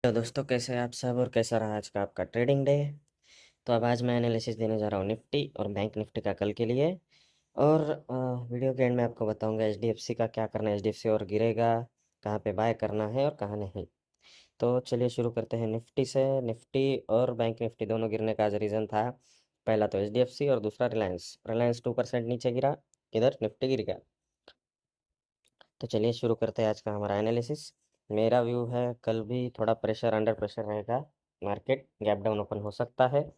तो दोस्तों कैसे हैं आप सब और कैसा रहा आज का आपका ट्रेडिंग डे। तो अब आज मैं एनालिसिस देने जा रहा हूँ निफ्टी और बैंक निफ्टी का कल के लिए। और वीडियो के एंड में आपको बताऊंगा एचडीएफसी का क्या करना है, एचडीएफसी और गिरेगा, कहाँ पे बाय करना है और कहाँ नहीं। तो चलिए शुरू करते हैं निफ्टी से। निफ्टी और बैंक निफ्टी दोनों गिरने का आज रीज़न था, पहला तो एचडीएफसी और दूसरा रिलायंस। रिलायंस 2% नीचे गिरा, इधर निफ्टी गिर गया। तो चलिए शुरू करते हैं आज का हमारा एनालिसिस। मेरा व्यू है कल भी थोड़ा प्रेशर, अंडर प्रेशर रहेगा, मार्केट गैप डाउन ओपन हो सकता है।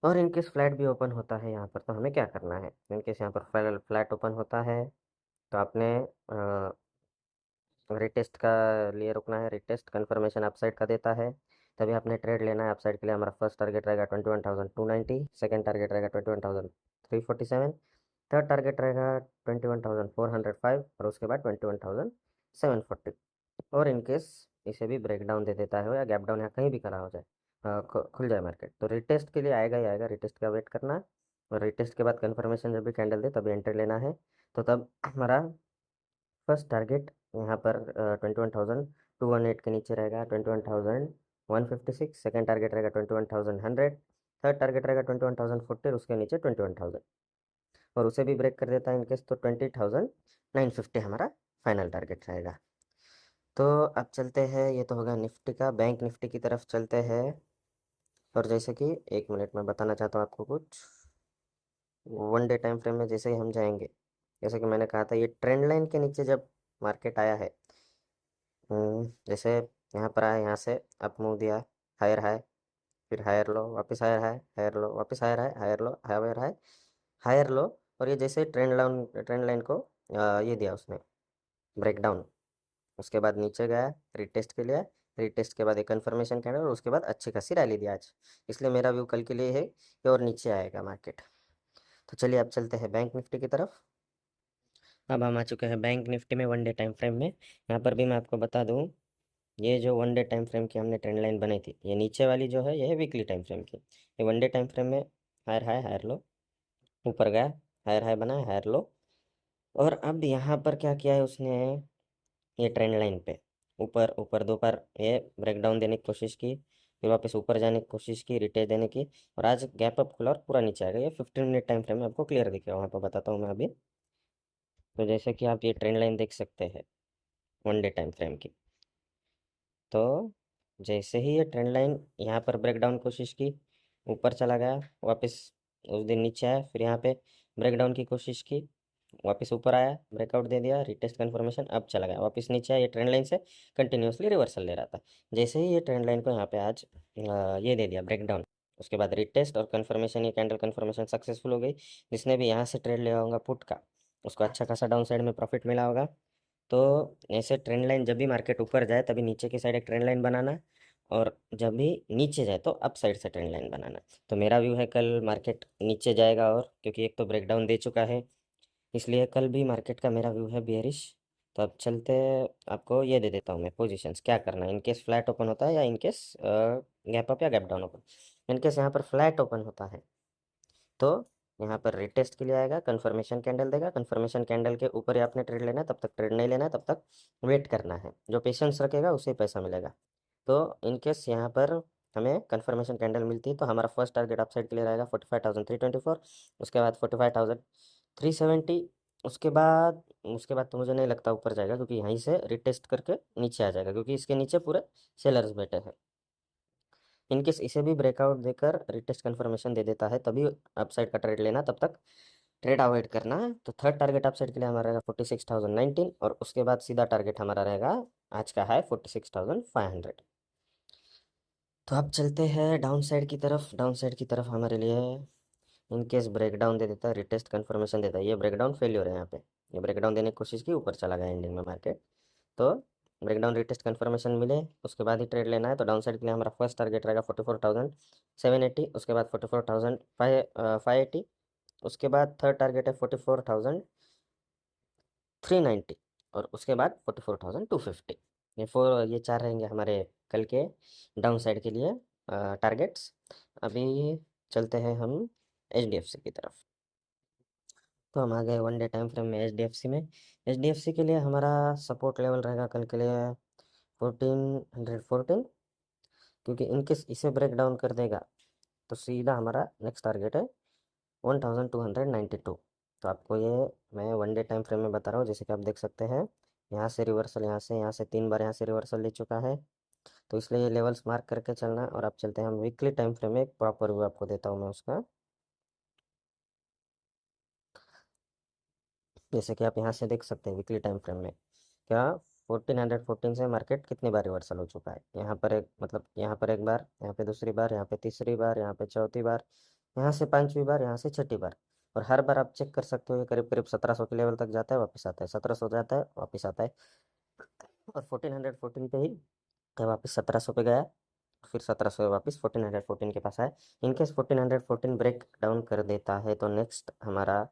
और इनकेस फ्लैट भी ओपन होता है यहाँ पर तो हमें क्या करना है, इनकेस यहाँ पर फ्लैट ओपन होता है तो आपने रिटेस्ट का लिए रुकना है। रिटेस्ट कंफर्मेशन अपसाइड का देता है तभी आपने ट्रेड लेना है। अपसाइड के लिए हमारा फर्स्ट टारगेट रहेगा 21,290, सेकंड टारगेट रहेगा 21,347, थर्ड टारगेट रहेगा 21,405 और उसके बाद 21,740। और इनकेस इसे भी ब्रेक डाउन दे देता है या गैप डाउन या कहीं भी करा हो जाए, खुल जाए मार्केट, तो रिटेस्ट के लिए आएगा ही आएगा। रिटेस्ट का वेट करना है और रिटेस्ट के बाद कंफर्मेशन जब भी कैंडल दे तभी एंट्री लेना है। तो तब हमारा फर्स्ट टारगेट यहाँ पर 21,218 के नीचे रहेगा 21,156, सेकेंड टारगेट रहेगा 21,100, थर्ड टारगेट रहेगा 21,040 और उसके नीचे 21,000, और उसे भी ब्रेक कर देता है इनकेस तो 20,950 हमारा फाइनल टारगेट रहेगा। तो अब चलते हैं, ये तो होगा निफ्टी का। बैंक निफ्टी की तरफ चलते हैं। और जैसे कि एक मिनट में बताना चाहता हूँ आपको कुछ, वन डे टाइम फ्रेम में जैसे ही हम जाएंगे, जैसे कि मैंने कहा था ये ट्रेंड लाइन के नीचे जब मार्केट आया है, जैसे यहाँ पर आया, यहाँ से अप मूव दिया, हायर हाई, फिर हायर लो, वापस हायर हाई, हायर लो, वापस higher high, higher low, higher high, higher low. और ये जैसे ट्रेंड लाइन को ये दिया उसने ब्रेकडाउन, उसके बाद नीचे गया रिटेस्ट के लिए। रिटेस्ट के बाद एक कन्फर्मेशन कैंडल और उसके बाद अच्छी खासी रैली दी आज। इसलिए मेरा व्यू कल के लिए है कि और नीचे आएगा मार्केट। तो चलिए अब चलते हैं बैंक निफ्टी की तरफ। अब हम आ चुके हैं बैंक निफ्टी में वन डे टाइम फ्रेम में। यहाँ पर भी मैं आपको बता दूँ, ये जो वन डे टाइम फ्रेम की हमने ट्रेंड लाइन बनाई थी, ये नीचे वाली जो है ये है वीकली टाइम फ्रेम की। ये वन डे टाइम फ्रेम में हायर हाई हायर लो, ऊपर गया, हायर हाई बना, हायर लो। और अब यहाँ पर क्या किया है उसने, ये ट्रेंड लाइन पे ऊपर ऊपर दो बार ये ब्रेकडाउन देने की कोशिश की, फिर वापस ऊपर जाने की कोशिश की, रिटेस्ट देने की, और आज गैप अप खुला और पूरा नीचे आएगा। ये 15 मिनट टाइम फ्रेम में आपको क्लियर दिखेगा, वहाँ पर बताता हूँ मैं अभी। तो जैसे कि आप ये ट्रेंड लाइन देख सकते हैं वन डे टाइम फ्रेम की, तो जैसे ही ये ट्रेंड लाइन यहाँ पर ब्रेकडाउन कोशिश की, ऊपर चला गया, वापस उस दिन नीचे आया, फिर यहाँ पे ब्रेकडाउन की कोशिश की, वापस ऊपर आया, ब्रेकआउट दे दिया, रिटेस्ट कन्फर्मेशन, अब चला गया वापस नीचे आया। ये ट्रेंड लाइन से कंटिन्यूसली रिवर्सल ले रहा था। जैसे ही ये ट्रेंड लाइन को यहाँ पे आज ये दे दिया ब्रेकडाउन, उसके बाद रिटेस्ट और कन्फर्मेशन, ये कैंडल कन्फर्मेशन सक्सेसफुल हो गई। जिसने भी यहाँ से ट्रेड लिया होगा पुट का, उसको अच्छा खासा डाउन साइड में प्रॉफिट मिला होगा। तो ऐसे ट्रेंड लाइन जब भी मार्केट ऊपर जाए तभी नीचे की साइड एक ट्रेंड लाइन बनाना, और जब भी नीचे जाए तो अप साइड से ट्रेंड लाइन बनाना। तो मेरा व्यू है कल मार्केट नीचे जाएगा, और क्योंकि एक तो ब्रेकडाउन दे चुका है, इसलिए कल भी मार्केट का मेरा व्यू है बेयरिश। तो अब चलते, आपको ये दे देता हूँ मैं पोजीशंस क्या करना है इनकेस फ्लैट ओपन होता है या इनकेस गैप अप या गैप डाउन ओपन। इनकेस यहाँ पर फ्लैट ओपन होता है तो यहाँ पर रिटेस्ट के लिए आएगा, कंफर्मेशन कैंडल देगा, कंफर्मेशन कैंडल के ऊपर ही आपने ट्रेड लेना है, तब तक ट्रेड नहीं लेना है, तब तक वेट करना है। जो पेशेंस रखेगा उसे पैसा मिलेगा। तो इनकेस यहाँ पर हमें कंफर्मेशन कैंडल मिलती है तो हमारा फर्स्ट टारगेट अपसाइड के लिए रहेगा 45,324, उसके बाद 45,370, उसके बाद तो मुझे नहीं लगता ऊपर जाएगा, क्योंकि यहीं से रिटेस्ट करके नीचे आ जाएगा, क्योंकि इसके नीचे पूरे सेलर्स बैठे हैं। इनकेस इसे भी ब्रेकआउट देकर रिटेस्ट कन्फर्मेशन दे देता है तभी अपसाइड का ट्रेड लेना, तब तक ट्रेड अवॉइड करना है। तो थर्ड टारगेट अपसाइड के लिए हमारा रहेगा 46,019, और उसके बाद सीधा टारगेट हमारा रहेगा आज का है 46,500। तो अब चलते हैं डाउन साइड की तरफ। डाउन साइड की तरफ हमारे लिए इनकेस ब्रेकडाउन दे देता है, रिटेस्ट कन्फर्मेशन देता है, ये ब्रेकडाउन फेल्योर है यहाँ पे। ये ब्रेकडाउन देने की कोशिश की, ऊपर चला गया एंडिंग में मार्केट। तो ब्रेकडाउन रिटेस्ट कन्फर्मेशन मिले उसके बाद ही ट्रेड लेना है। तो डाउन साइड के लिए हमारा फर्स्ट टारगेट रहेगा 44,780, उसके बाद 44,580, उसके बाद थर्ड टारगेट है 44,390, और उसके बाद 44,250। ये चार रहेंगे हमारे कल के डाउन साइड के लिए टारगेट्स। अभी चलते हैं हम एचडीएफसी की तरफ। तो हम आ गए वन डे टाइम फ्रेम में एचडीएफसी में। एचडीएफसी के लिए हमारा सपोर्ट लेवल रहेगा कल के लिए 1414, क्योंकि इनकेस इसे ब्रेक डाउन कर देगा तो सीधा हमारा नेक्स्ट टारगेट है 1292। तो आपको ये मैं 1 डे टाइम फ्रेम में बता रहा हूँ, जैसे कि आप देख सकते हैं यहाँ से रिवर्सल, यहाँ से 3 बार यहाँ से रिवर्सल ले चुका है। तो इसलिए ये लेवल्स मार्क करके चलना। और आप चलते हैं हम वीकली टाइम फ्रेम में, एक प्रॉपर व्यू आपको देता हूँ मैं उसका। जैसे कि आप यहाँ से देख सकते हैं वीकली टाइम फ्रेम में क्या 1414 से मार्केट कितनी बार रिवर्सल हो चुका है। यहाँ पर एक मतलब यहाँ पर एक बार, यहाँ पे दूसरी बार, यहाँ पे तीसरी बार, यहाँ पे चौथी बार, यहाँ से 5वीं बार, यहाँ से छठी बार। और हर बार आप चेक कर सकते हो ये करीब करीब 1700 के लेवल तक जाता है, वापस आता है, 1700 जाता है, वापस आता है। और 1414 पे ही वापस 1700 पे गया, फिर 1700 वापस 1414 के पास आया। इनकेस 1414 ब्रेक डाउन कर देता है तो नेक्स्ट हमारा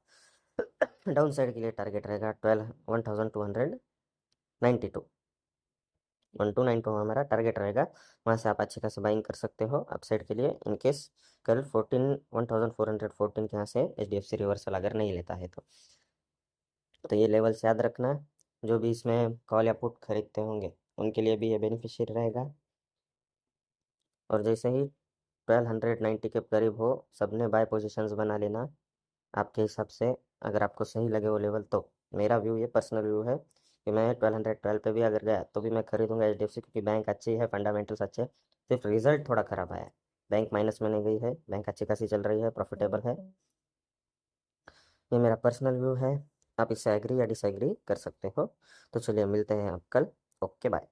डाउन साइड के लिए टारगेट रहेगा 129292। 1292 हमारा टारगेट रहेगा, वहाँ से आप अच्छी खासी बाइंग कर सकते हो अपसाइड के लिए। इनकेस कल 1414 के यहाँ से HDFC रिवर्सल अगर नहीं लेता है तो ये लेवल्स याद रखना। जो भी इसमें कॉल या पुट खरीदते होंगे उनके लिए भी ये बेनिफिशियल रहेगा। और जैसे ही 1290 के करीब हो, सबने बाय पोजीशंस बना लेना आपके हिसाब से, अगर आपको सही लगे वो लेवल तो। मेरा व्यू, ये पर्सनल व्यू है कि मैं 1212 पे भी अगर गया तो भी मैं खरीदूंगा HDFC, क्योंकि बैंक अच्छी है, फंडामेंटल्स अच्छे हैं। सिर्फ रिजल्ट थोड़ा ख़राब आया है, बैंक माइनस में नहीं गई है, बैंक अच्छी खासी चल रही है, प्रॉफिटेबल है। ये मेरा पर्सनल व्यू है, आप इससे एग्री या डिसएग्री कर सकते हो। तो चलिए मिलते हैं आप कल। Okay bye.